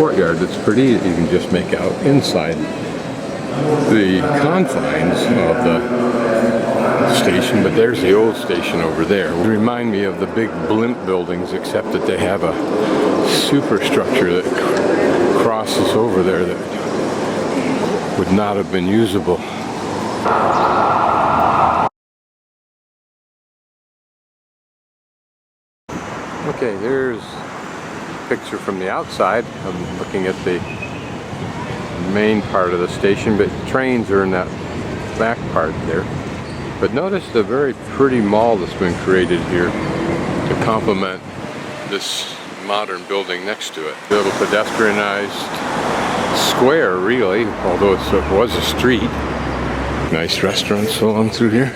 courtyard that's pretty you can just make out inside the confines of the station, but there's the old station over there. They remind me of the big blimp buildings, except that they have a superstructure that crosses over there that would not have been usable. Okay, there's a picture from the outside. I'm looking at the main part of the station, but trains are in that back part there. But notice the very pretty mall that's been created here to complement this modern building next to it. A little pedestrianized square, really, although it was a street. Nice restaurants along through here.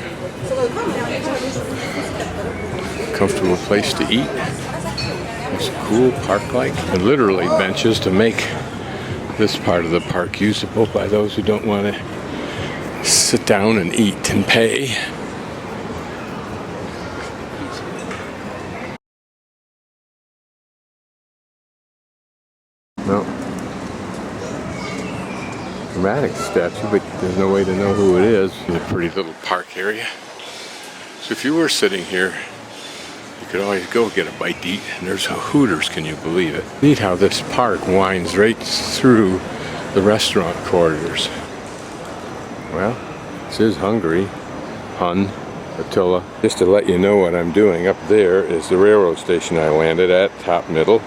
Comfortable place to eat. It's a cool park-like, and literally benches to make this part of the park usable by those who don't want to sit down and eat and pay. No. Dramatic statue, but there's no way to know who it is. It's a pretty little park area. So if you were sitting here, you could always go get a bite to eat, and there's a Hooters, can you believe it? Neat how this park winds right through the restaurant corridors. Well, this is Hungary, Hun, Attila. Just to let you know what I'm doing, up there is the railroad station I landed at, top middle.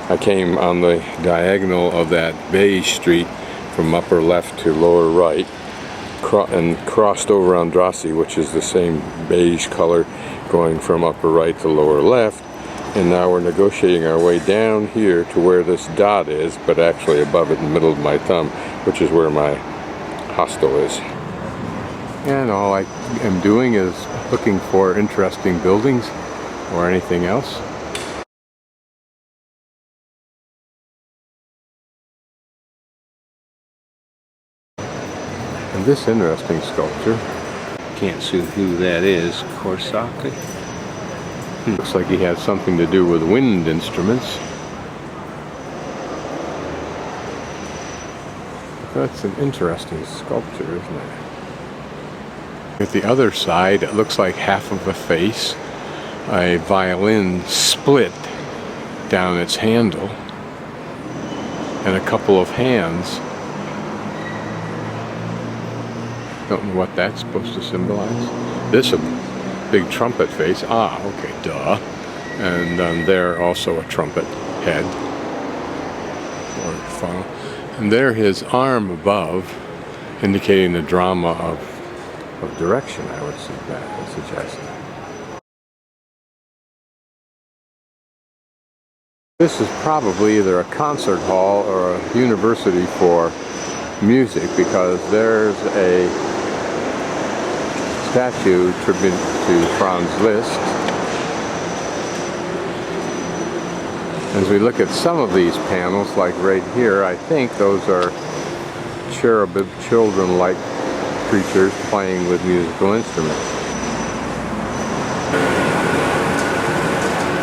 I came on the diagonal of that beige street from upper left to lower right, and crossed over Andrassy, which is the same beige color, going from upper right to lower left, and now we're negotiating our way down here to where this dot is, but actually above it in the middle of my thumb, which is where my hostel is. And all I am doing is looking for interesting buildings or anything else. And this interesting sculpture, can't see who that is, Korsaki. Looks like he has something to do with wind instruments. That's an interesting sculpture, isn't it? At the other side, it looks like half of a face, a violin split down its handle, and a couple of hands. Don't know what that's supposed to symbolize. This a big trumpet face. Ah, okay, duh. And there also a trumpet head or funnel. And there his arm above, indicating the drama of direction, I would suggest. This is probably either a concert hall or a university for music, because there's a statue tribute to Franz Liszt. As we look at some of these panels, like right here, I think those are cherubim children-like creatures playing with musical instruments.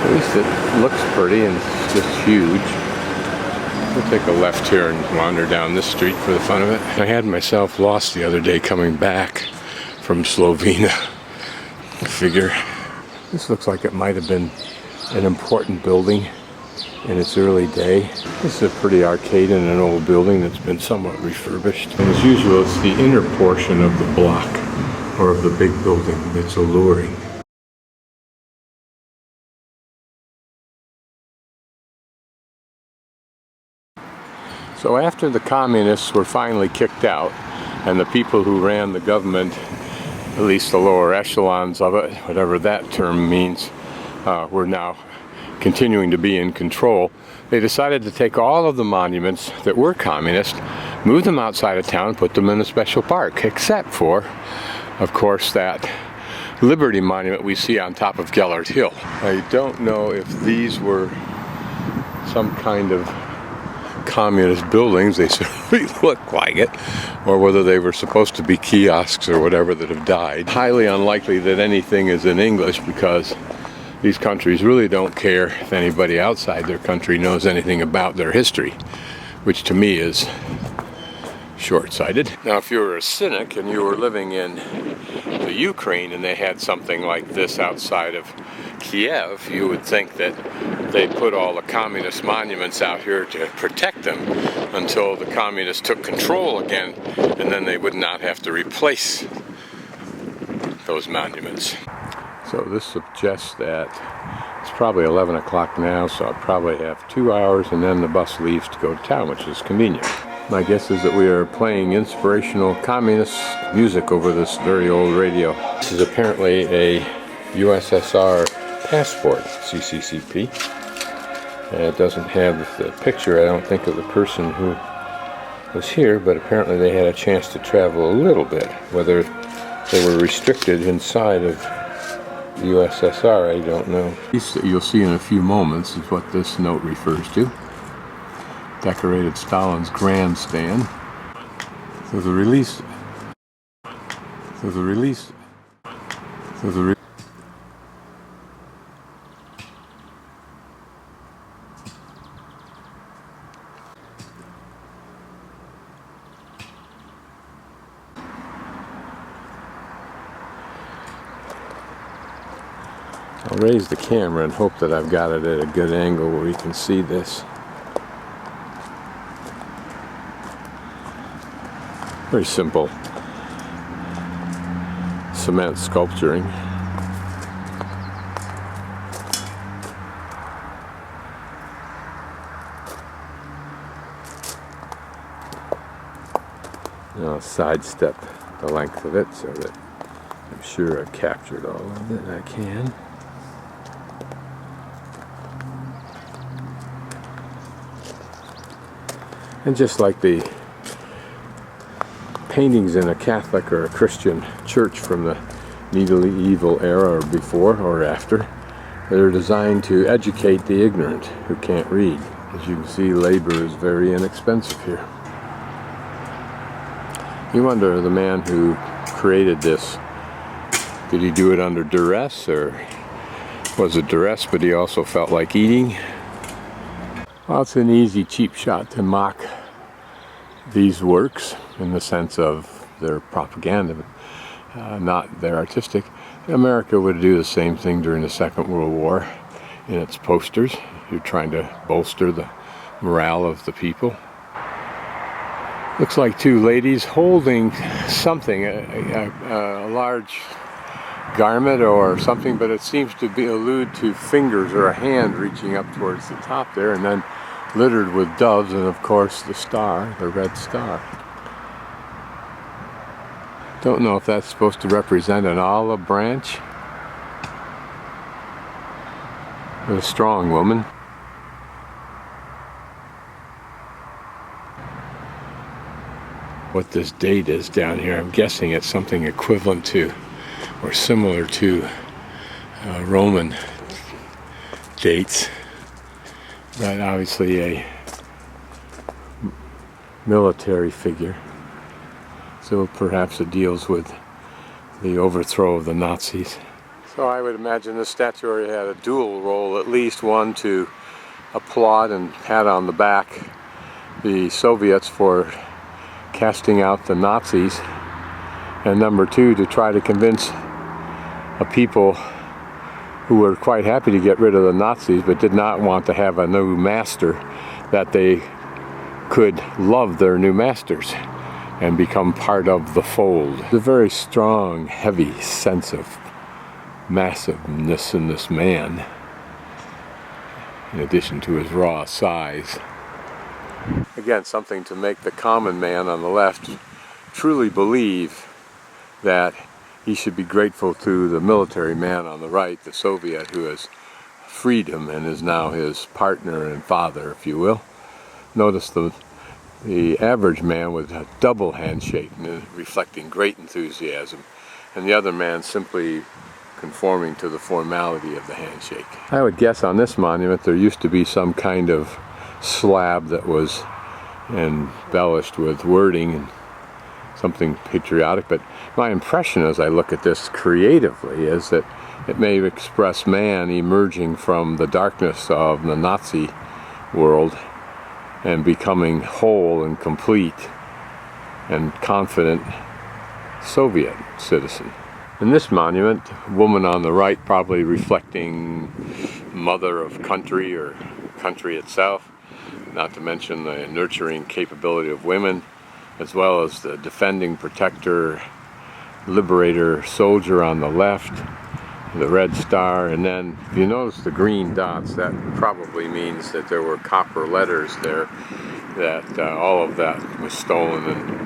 At least it looks pretty, and it's just huge. We'll take a left here and wander down this street for the fun of it. I had myself lost the other day coming back from Slovenia. Figure. This looks like it might have been an important building in its early day. This is a pretty arcade in an old building that's been somewhat refurbished. And as usual, it's the inner portion of the block or of the big building that's alluring. So after the communists were finally kicked out, and the people who ran the government, at least the lower echelons of it, whatever that term means, were now continuing to be in control, they decided to take all of the monuments that were communist, move them outside of town, put them in a special park, except for, of course, that Liberty Monument we see on top of Gellert Hill. I don't know if these were some kind of communist buildings, they certainly look like it, or whether they were supposed to be kiosks or whatever that have died. Highly unlikely that anything is in English, because these countries really don't care if anybody outside their country knows anything about their history, which to me is short-sighted. Now, if you were a cynic and you were living in the Ukraine and they had something like this outside of Kiev, you would think that they put all the communist monuments out here to protect them until the communists took control again, and then they would not have to replace those monuments. So this suggests that it's probably 11 o'clock now, so I'll probably have 2 hours and then the bus leaves to go to town, which is convenient. My guess is that we are playing inspirational communist music over this very old radio. This is apparently a USSR passport, CCCP. And it doesn't have the picture, I don't think, of the person who was here, but apparently they had a chance to travel a little bit. Whether they were restricted inside of the USSR, I don't know. You'll see in a few moments is what this note refers to. Decorated Stalin's grandstand. So the release. I'll raise the camera and hope that I've got it at a good angle where you can see this. Very simple cement sculpturing. I'll sidestep the length of it so that I'm sure I've captured all of it I can. And just like the paintings in a Catholic or a Christian church from the medieval era or before or after, they're designed to educate the ignorant who can't read. As you can see, labor is very inexpensive here. You wonder, the man who created this, did he do it under duress, or was it duress but he also felt like eating? Well, it's an easy, cheap shot to mock these works in the sense of their propaganda, not their artistic. America would do the same thing during the Second World War in its posters. You're trying to bolster the morale of the people. Looks like two ladies holding something, a large garment or something, but it seems to allude to fingers or a hand reaching up towards the top there, and then littered with doves, and of course the star, the red star. Don't know if that's supposed to represent an olive branch. A strong woman. What this date is down here, I'm guessing it's something equivalent to or similar to Roman dates, but obviously a military figure. So perhaps it deals with the overthrow of the Nazis. So I would imagine this statuary had a dual role, at least one to applaud and pat on the back the Soviets for casting out the Nazis, and number two, to try to convince a people who were quite happy to get rid of the Nazis but did not want to have a new master that they could love their new masters and become part of the fold. There's a very strong, heavy sense of massiveness in this man, in addition to his raw size. Again, something to make the common man on the left truly believe that he should be grateful to the military man on the right, the Soviet, who has freed him and is now his partner and father, if you will. Notice the average man with a double handshake, reflecting great enthusiasm, and the other man simply conforming to the formality of the handshake. I would guess on this monument there used to be some kind of slab that was embellished with wording and something patriotic, but my impression as I look at this creatively is that It may express man emerging from the darkness of the Nazi world and becoming whole and complete and confident Soviet citizen. In this monument, woman on the right probably reflecting mother of country or country itself, not to mention the nurturing capability of women, as well as the defending, protector, liberator soldier on the left, the red star, and then if you notice the green dots, that probably means that there were copper letters there, that all of that was stolen and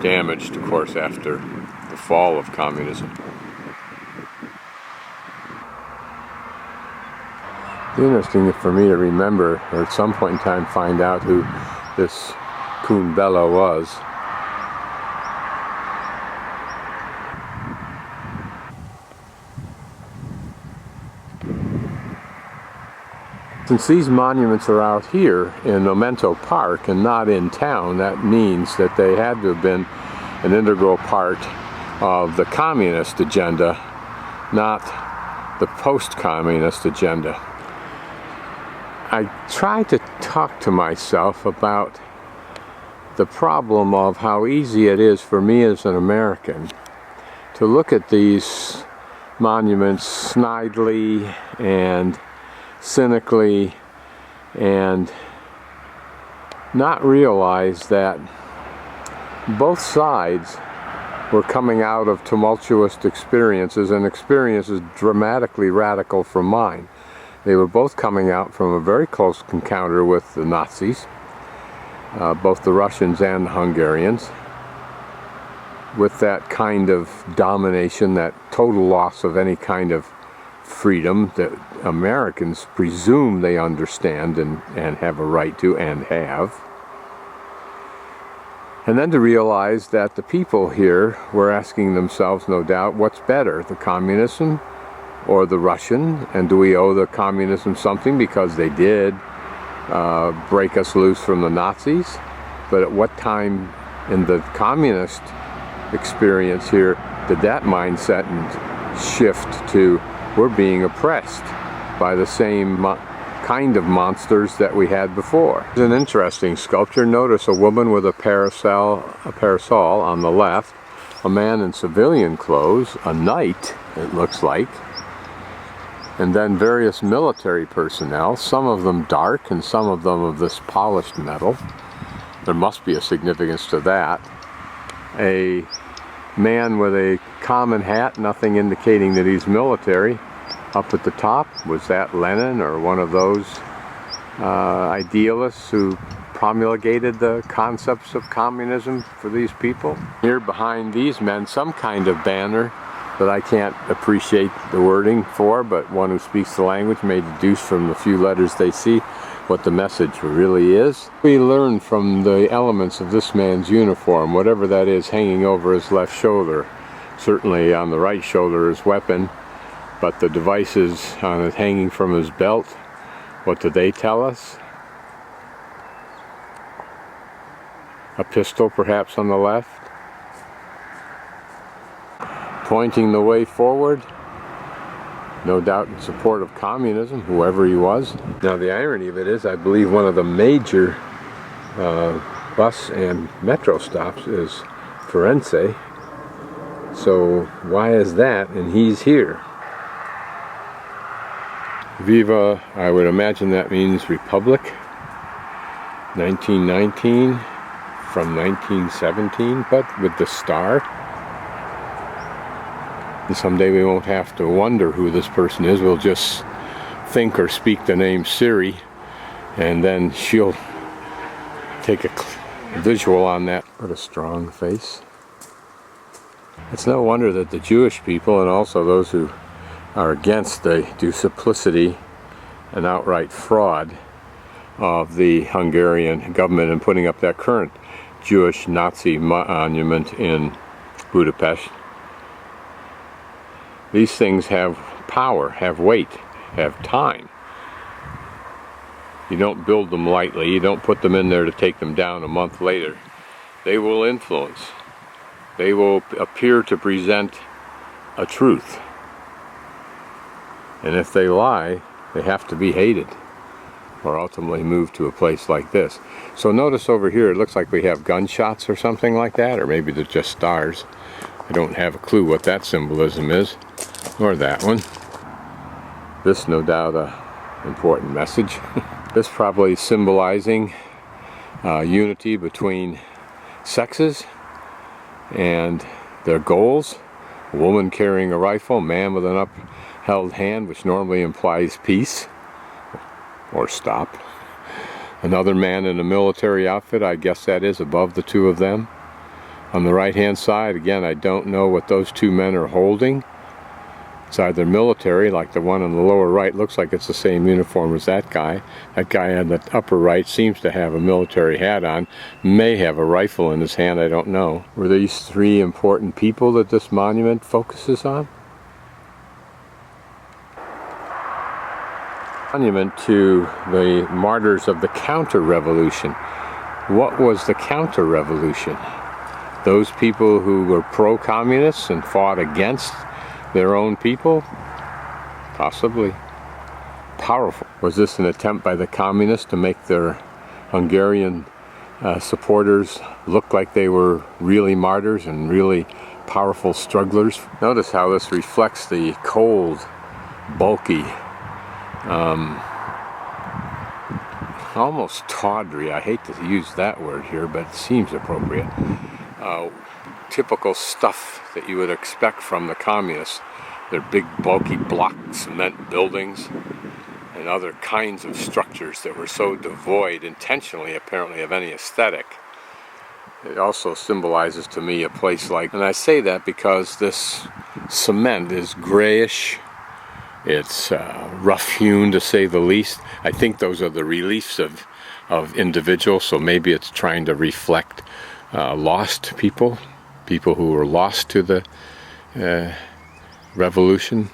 damaged, of course, after the fall of communism. It's interesting for me to remember, or at some point in time find out who this Kun Bella was. Since these monuments are out here in Memento Park and not in town, that means that they had to have been an integral part of the communist agenda, not the post-communist agenda. I try to talk to myself about the problem of how easy it is for me as an American to look at these monuments snidely and cynically and not realize that both sides were coming out of tumultuous experiences, and experiences dramatically radical from mine. They were both coming out from a very close encounter with the Nazis, both the Russians and the Hungarians, with that kind of domination, that total loss of any kind of freedom that Americans presume they understand and have a right to and have. And then to realize that the people here were asking themselves, no doubt, what's better, the communism or the Russian? And do we owe the communism something because they did break us loose from the Nazis? But at what time in the communist experience here did that mindset shift to we're being oppressed by the same kind of monsters that we had before? It's an interesting sculpture. Notice a woman with a parasol on the left, a man in civilian clothes, a knight it looks like, and then various military personnel, some of them dark and some of them of this polished metal. There must be a significance to that. A man with a common hat, nothing indicating that he's military. Up at the top, was that Lenin or one of those idealists who promulgated the concepts of communism for these people? Here behind these men, some kind of banner that I can't appreciate the wording for, but one who speaks the language may deduce from the few letters they see what the message really is. We learn from the elements of this man's uniform, whatever that is hanging over his left shoulder. Certainly on the right shoulder his weapon, but the devices on it hanging from his belt, what do they tell us? A pistol perhaps on the left, pointing the way forward, no doubt in support of communism, whoever he was. Now the irony of it is, I believe one of the major bus and metro stops is Firenze. So why is that and he's here? Viva, I would imagine that means Republic. 1919 from 1917, but with the star. And someday we won't have to wonder who this person is. We'll just think or speak the name Siri, and then she'll take a visual on that. What a strong face. It's no wonder that the Jewish people, and also those who are against the duplicity and outright fraud of the Hungarian government in putting up that current Jewish Nazi monument in Budapest. These things have power, have weight, have time. You don't build them lightly. You don't put them in there to take them down a month later. They will influence. They will appear to present a truth. And if they lie, they have to be hated or ultimately moved to a place like this. So notice over here, it looks like we have gunshots or something like that, or maybe they're just stars. I don't have a clue what that symbolism is, or that one. This, no doubt, an important message. This probably symbolizing unity between sexes and their goals. A woman carrying a rifle, a man with an upheld hand, which normally implies peace or stop. Another man in a military outfit, I guess that is above the two of them. On the right hand side, again, I don't know what those two men are holding. It's either military, like the one on the lower right, looks like it's the same uniform as that guy. That guy on the upper right seems to have a military hat on, may have a rifle in his hand, I don't know. Were these three important people that this monument focuses on? Monument to the martyrs of the counter-revolution. What was the counter-revolution? Those people who were pro-communists and fought against their own people? Possibly. Powerful. Was this an attempt by the communists to make their Hungarian supporters look like they were really martyrs and really powerful strugglers? Notice how this reflects the cold, bulky, almost tawdry, I hate to use that word here, but it seems appropriate. Typical stuff that you would expect from the communists. Their big bulky block cement buildings and other kinds of structures that were so devoid, intentionally apparently, of any aesthetic. It also symbolizes to me a place like, and I say that because this cement is grayish. It's rough-hewn, to say the least. I think those are the reliefs of individuals, so maybe it's trying to reflect lost people who were lost to the revolution.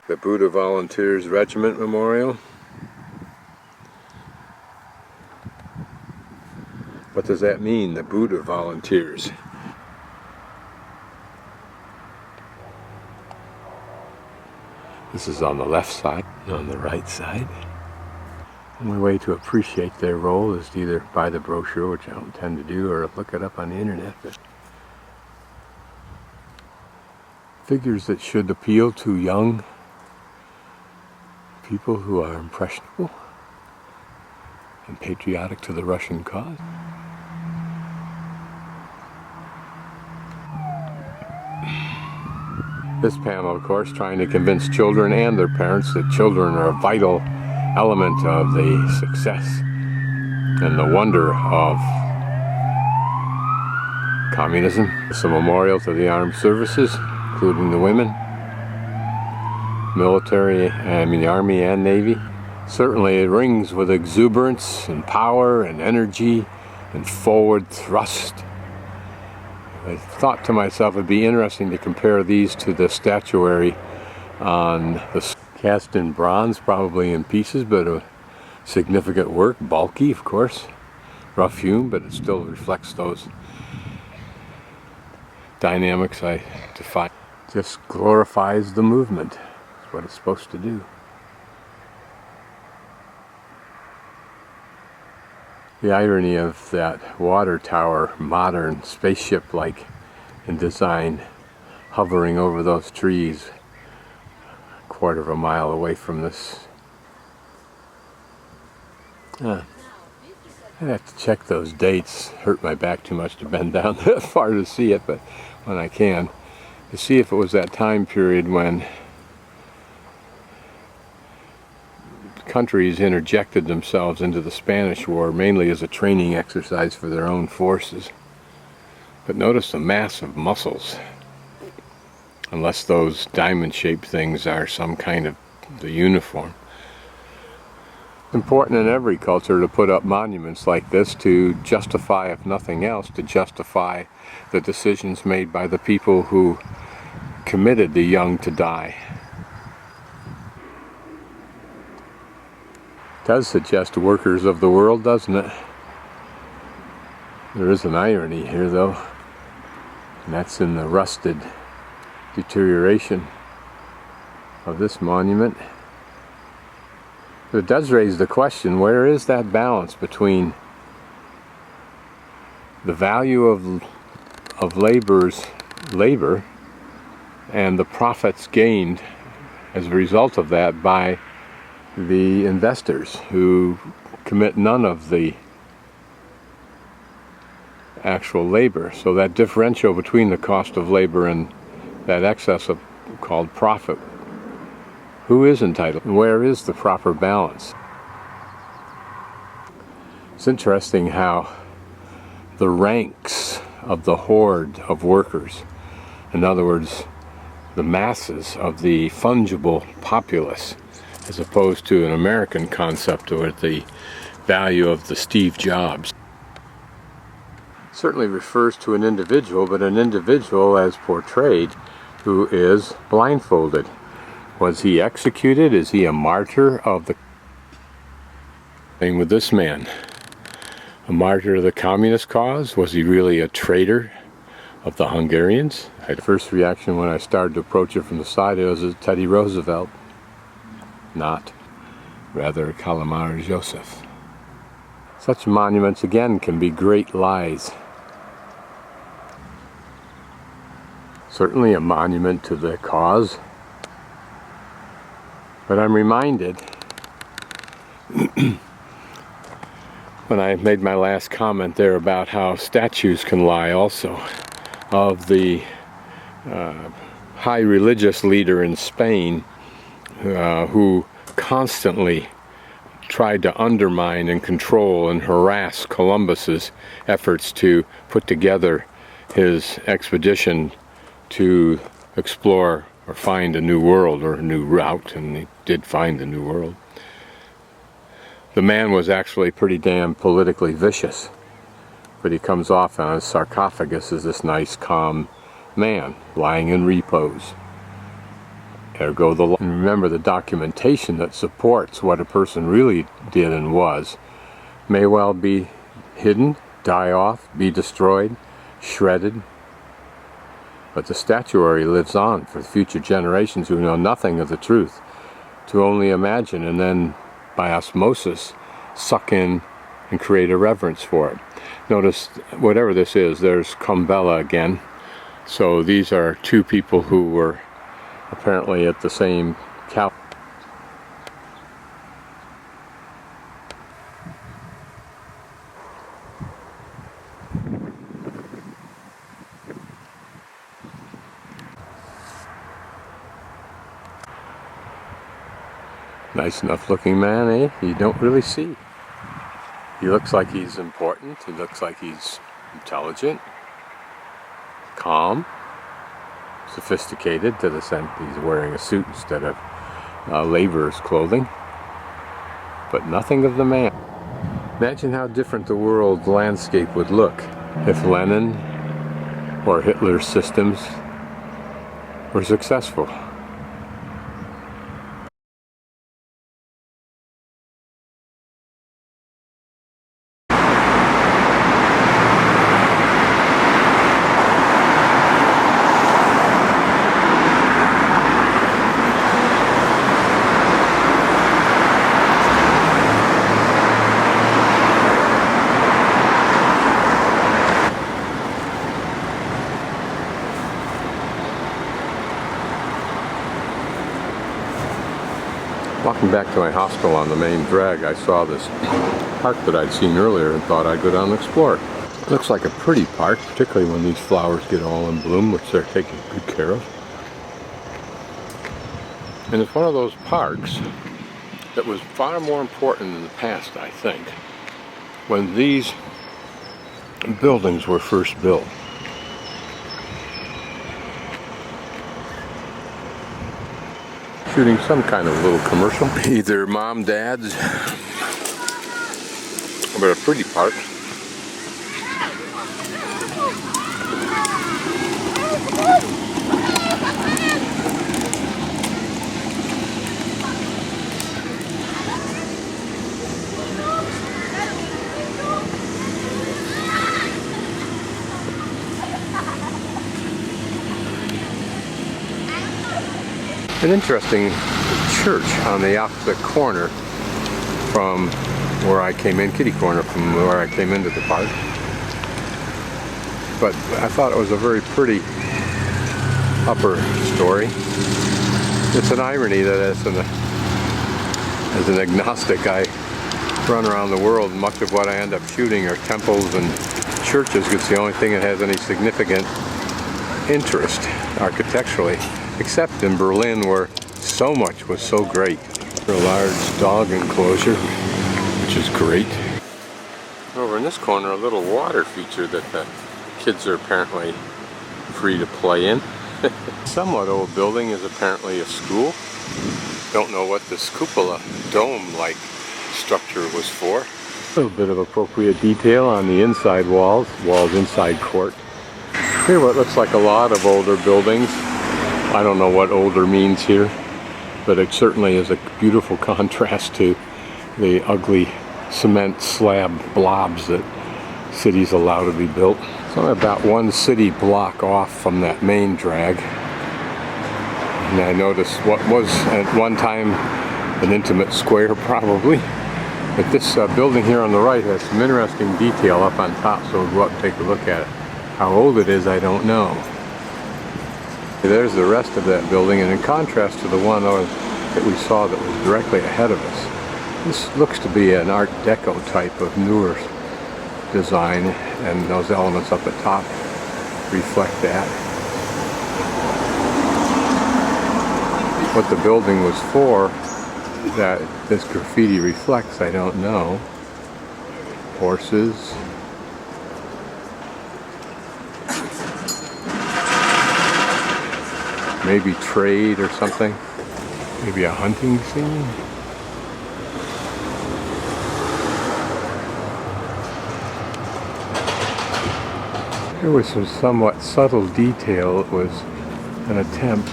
The Buddha Volunteers Regiment Memorial. What does that mean, the Buddha Volunteers? This is on the left side, and on the right side. The only way to appreciate their role is to either buy the brochure, which I don't tend to do, or look it up on the internet. But figures that should appeal to young people who are impressionable and patriotic to the Russian cause. This panel, of course, trying to convince children and their parents that children are a vital element of the success and the wonder of communism. It's a memorial to the armed services, including the women, military, the Army and Navy. Certainly it rings with exuberance and power and energy and forward thrust. I thought to myself it'd be interesting to compare these to the statuary on the cast in bronze, probably in pieces, but a significant work, bulky of course, rough hewn, but it still reflects those dynamics I define. Just glorifies the movement. That's what it's supposed to do. The irony of that water tower, modern, spaceship-like in design, hovering over those trees a quarter of a mile away from this. I'd have to check those dates. Hurt my back too much to bend down that far to see it, but when I can, to see if it was that time period when countries interjected themselves into the Spanish War, mainly as a training exercise for their own forces. But notice the massive muscles, unless those diamond-shaped things are some kind of the uniform. It's important in every culture to put up monuments like this to justify, if nothing else, to justify the decisions made by the people who committed the young to die. Does suggest workers of the world, doesn't it? There is an irony here, though, and that's in the rusted deterioration of this monument. It does raise the question, where is that balance between the value of labor's labor and the profits gained as a result of that by the investors who commit none of the actual labor. So that differential between the cost of labor and that excess of called profit, who is entitled? Where is the proper balance? It's interesting how the ranks of the horde of workers, in other words, the masses of the fungible populace, as opposed to an American concept of the value of the Steve Jobs, certainly refers to an individual, but an individual as portrayed who is blindfolded. Was he executed? Is he a martyr of the... Same with this man. A martyr of the communist cause? Was he really a traitor of the Hungarians? My first reaction when I started to approach it from the side was Teddy Roosevelt. Not. Rather Calamari Joseph. Such monuments again can be great lies. Certainly a monument to the cause. But I'm reminded, when I made my last comment there about how statues can lie also, of the high religious leader in Spain who constantly tried to undermine and control and harass Columbus's efforts to put together his expedition to explore or find a new world or a new route, and he did find a new world. The man was actually pretty damn politically vicious, but he comes off on his sarcophagus as this nice, calm man lying in repose. Ergo, and remember, the documentation that supports what a person really did and was may well be hidden, die off, be destroyed, shredded. But the statuary lives on for future generations who know nothing of the truth to only imagine and then by osmosis suck in and create a reverence for it. Notice, whatever this is, there's Kumbela again. So these are two people who were apparently at the same cal. Nice enough looking man, eh? You don't really see. He looks like he's important. He looks like he's intelligent, calm, sophisticated to the sense he's wearing a suit instead of laborer's clothing. But nothing of the man. Imagine how different the world landscape would look if Lenin or Hitler's systems were successful. Walking back to my hostel on the main drag, I saw this park that I'd seen earlier and thought I'd go down and explore it. It looks like a pretty park, particularly when these flowers get all in bloom, which they're taking good care of. And it's one of those parks that was far more important in the past, I think, when these buildings were first built. Shooting some kind of little commercial. Either mom, dad's, but a pretty park. an interesting church on the opposite corner from where I came in, kitty corner from where I came into the park. But I thought it was a very pretty upper story. It's an irony that as an agnostic, I run around the world, and much of what I end up shooting are temples and churches. It's the only thing that has any significant interest architecturally, except in Berlin, where so much was so great. A large dog enclosure, which is great. Over in this corner, a little water feature that the kids are apparently free to play in. Somewhat old building is apparently a school. Don't know what this cupola dome-like structure was for. A little bit of appropriate detail on the inside walls inside court. Here what looks like a lot of older buildings. I don't know what older means here, but it certainly is a beautiful contrast to the ugly cement slab blobs that cities allow to be built. So I'm about one city block off from that main drag. And I noticed what was at one time an intimate square probably. But this building here on the right has some interesting detail up on top, so we'll go up and take a look at it. How old it is, I don't know. There's the rest of that building, and in contrast to the one that we saw that was directly ahead of us, this looks to be an Art Deco type of newer design, and those elements up at top reflect that. What the building was for that this graffiti reflects, I don't know. Horses. Maybe trade or something. Maybe a hunting scene. There was some somewhat subtle detail. It was an attempt,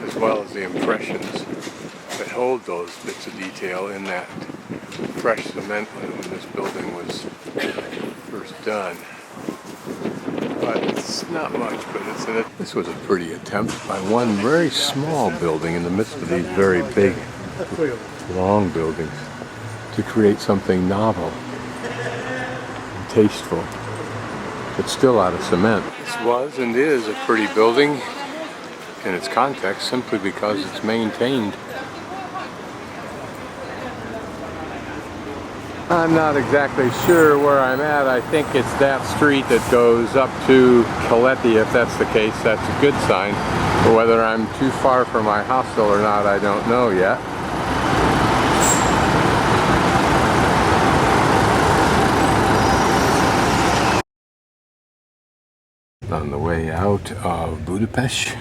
as well as the impressions that hold those bits of detail in that fresh cement when this building was first done. But it's not much, but this was a pretty attempt by one very small building in the midst of these very big, long buildings to create something novel and tasteful, but still out of cement. This was and is a pretty building in its context simply because it's maintained. I'm not exactly sure where I'm at. I think it's that street that goes up to Coletti. If that's the case, that's a good sign. But whether I'm too far from my hostel or not, I don't know yet. On the way out of Budapest,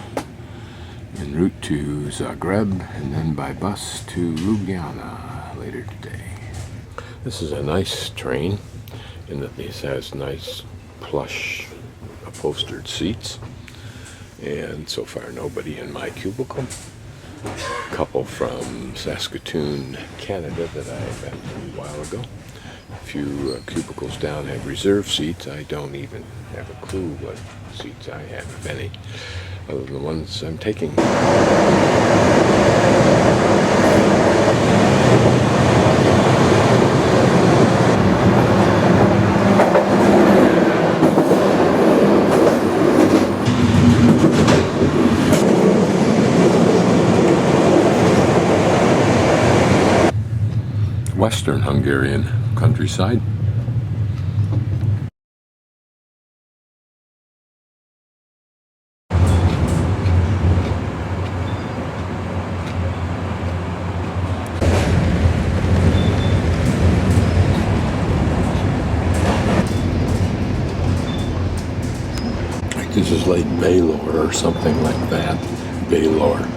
en route to Zagreb, and then by bus to Ljubljana later today. This is a nice train in that this has nice plush upholstered seats, and so far nobody in my cubicle. A couple from Saskatoon, Canada that I met a while ago. A few cubicles down have reserved seats. I don't even have a clue what seats I have, if any, other than the ones I'm taking. Western Hungarian countryside. This is Lake Balor or something like that. Balor.